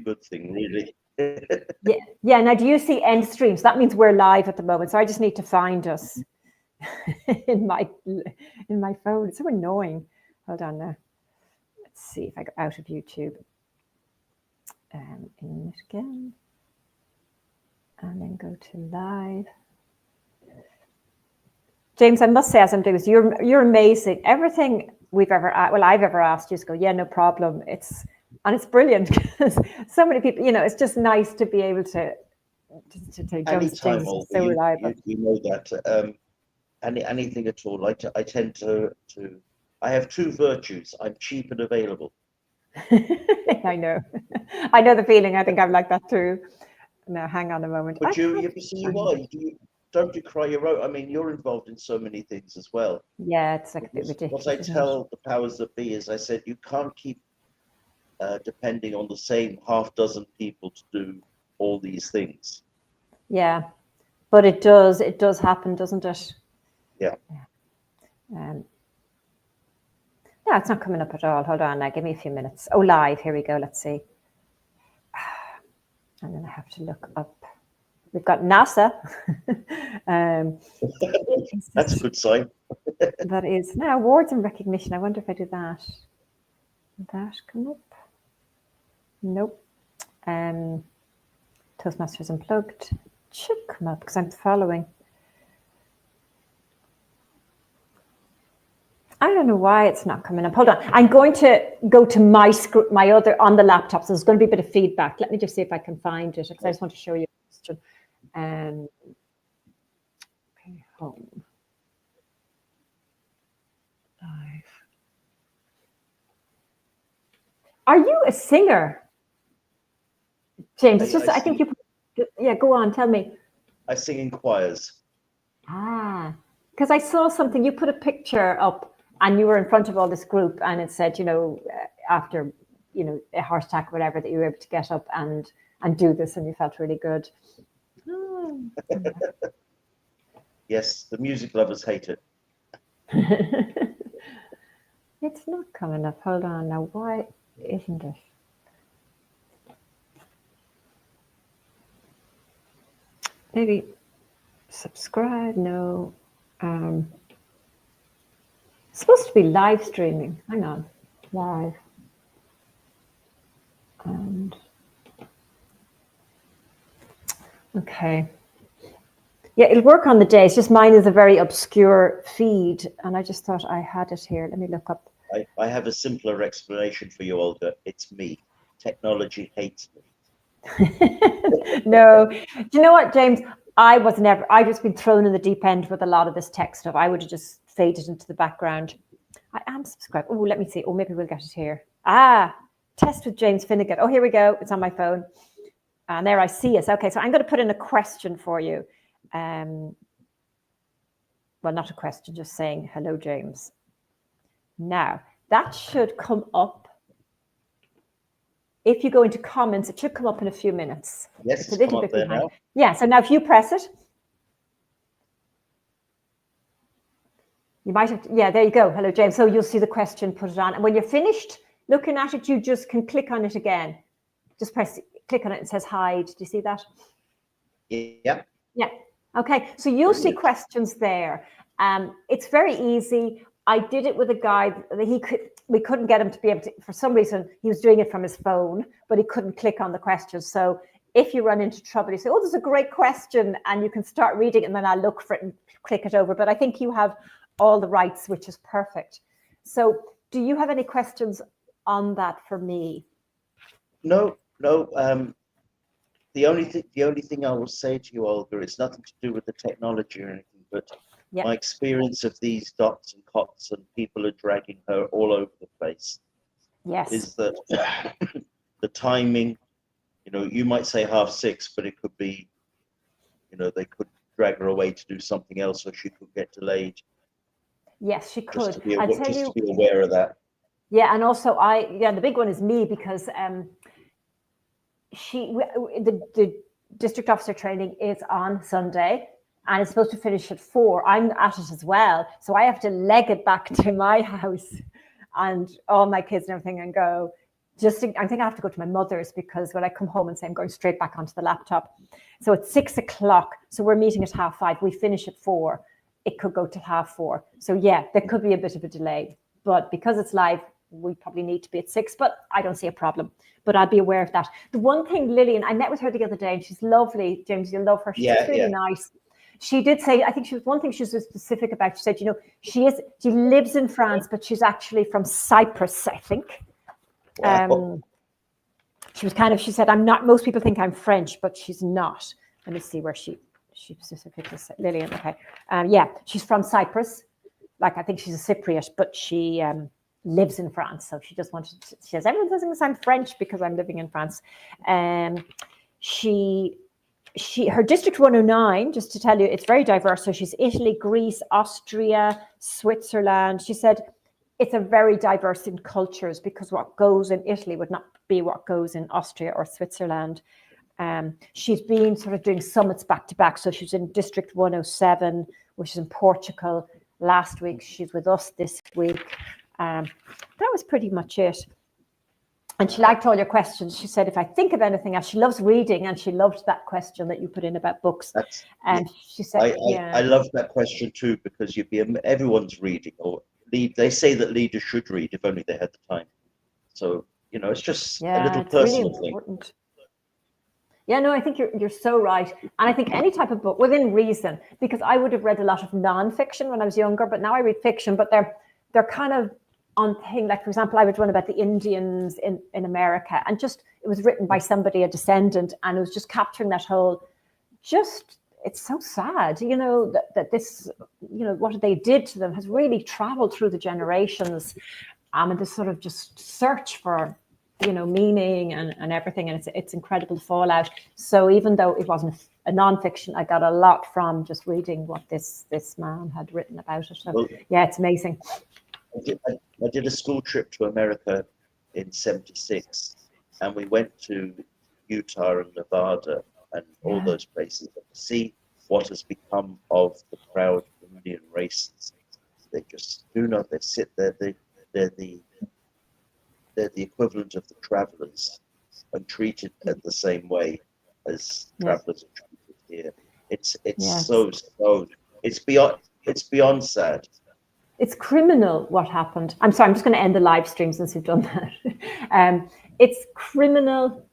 good thing, really. Yeah. Now, do you see end streams? That means we're live at the moment. So I just need to find us in my phone. It's so annoying. Hold on now. Let's see if I go out of YouTube. In it again. And then go to live. James, I must say, as I'm doing this, you're amazing. Everything I've ever asked you, just go, yeah, no problem. It's brilliant because so many people, it's just nice to be able to Anytime, James Olga, so reliable. you know that. Anything at all. I tend to. I have two virtues. I'm cheap and available. I know the feeling. I think I'm like that too. Now, hang on a moment. But you see why? Don't you cry your own? I mean, you're involved in so many things as well. Yeah, it's like a bit ridiculous. What I tell the powers that be is, I said, you can't keep depending on the same half dozen people to do all these things. Yeah, but it does happen, doesn't it? Yeah. No, it's not coming up at all. Hold on now, give me a few minutes. Oh, live, here we go, let's see. And then I have to look up. We've got NASA. That's a good sign. That is. Now, awards and recognition. I wonder if I do that. Did that come up? Nope. Toastmasters Unplugged. It should come up because I'm following. I don't know why it's not coming up. Hold on. I'm going to go to my other on the laptop. So there's going to be a bit of feedback. Let me just see if I can find it because I just want to show you a question. Okay, home. Live. Are you a singer, James? It's just I think you. Yeah, go on. Tell me. I sing in choirs. Because I saw something. You put a picture up. And you were in front of all this group, and it said, after, a heart attack or whatever, that you were able to get up and do this, and you felt really good. Oh. Yes, the music lovers hate it. It's not coming up. Hold on now. Why isn't it? Maybe subscribe. No. It's supposed to be live streaming. Hang on. Live. And okay. Yeah, it'll work on the day. It's just mine is a very obscure feed. And I just thought I had it here. Let me look up. I have a simpler explanation for you, Olga. It's me. Technology hates me. No. Do you know what, James? I've just been thrown in the deep end with a lot of this tech stuff. I would have just faded into the background. I am subscribed. Oh, let me see. Oh, maybe we'll get it here. Test with James Finnegan. Oh, here we go. It's on my phone. And there I see it. Okay, so I'm going to put in a question for you. Well, not a question, just saying, hello, James. Now, that should come up. If you go into comments, it should come up in a few minutes. Yes, it's a little bit behind. Now. Yeah, so now if you press it, you might have, there you go. Hello, James. So you'll see the question, put it on. And when you're finished looking at it, you just can click on it again. Just click on it and it says hide. Do you see that? Yeah. Yeah. Okay. So you'll see questions there. It's very easy. I did it with a guy that we couldn't get him to be able to, for some reason, he was doing it from his phone, but he couldn't click on the questions. So if you run into trouble, you say, oh, there's a great question, and you can start reading and then I'll look for it and click it over. But I think you have all the rights, which is perfect. So do you have any questions on that for me? No. The only thing I will say to you, Olga, it's nothing to do with the technology or anything, but my experience of these dots and cots and people are dragging her all over the place. Yes. Is that the timing, you might say 6:30, but it could be, they could drag her away to do something else, or she could get delayed. Yes, she could. To be aware of that. Yeah, and also the big one is me, because the district officer training is on Sunday and it's supposed to finish at 4. I'm at it as well, so I have to leg it back to my house and all my kids and everything and go, I think I have to go to my mother's, because when I come home and say I'm going straight back onto the laptop. So it's 6 o'clock. So we're meeting at 5:30. We finish at 4. It could go till 4:30. So yeah, there could be a bit of a delay, but because it's live, we probably need to be at 6, but I don't see a problem. But I'll be aware of that. The one thing, Lillian, I met with her the other day, and she's lovely. James, you'll love her. She's just really nice. She did say, I think she was one thing she was specific about. She said, you know, she lives in France, but she's actually from Cyprus, I think. Wow. She said, I'm not, most people think I'm French, but she's not. Let me see where she specifically said, Lillian, okay. Yeah, she's from Cyprus. Like, I think she's a Cypriot, but she lives in France. So she just wanted to, she says, everyone thinks I'm French because I'm living in France. Her District 109, just to tell you, it's very diverse. So she's Italy, Greece, Austria, Switzerland. She said, it's a very diverse in cultures, because what goes in Italy would not be what goes in Austria or Switzerland. She's been sort of doing summits back to back. So she's in District 107, which is in Portugal last week. She's with us this week. That was pretty much it. And she liked all your questions. She said, if I think of anything else, she loves reading, and she loved that question that you put in about books. And she said, I love that question too, because everyone's reading, or they say that leaders should read if only they had the time. So, you know, it's just a little personal really thing. Yeah, no, I think you're so right. And I think any type of book within reason, because I would have read a lot of nonfiction when I was younger, but now I read fiction, but they're kind of on thing. Like, for example, I read one about the Indians in America, and just, it was written by somebody, a descendant, and it was just capturing that whole, it's so sad, you know, that this, you know, what they did to them has really traveled through the generations, and this sort of just search for, you know, meaning and everything, and it's incredible fallout. So even though it wasn't a nonfiction, I got a lot from just reading what this man had written about it. So yeah, it's amazing. I did a school trip to America in '76, and we went to Utah and Nevada and all those places to see what has become of the proud Indian races. They just do not. They sit there. They're the equivalent of the travelers, and treated in the same way as travelers are treated here. It's so it's beyond sad. It's criminal what happened. I'm sorry, I'm just going to end the live stream since we've done that. It's criminal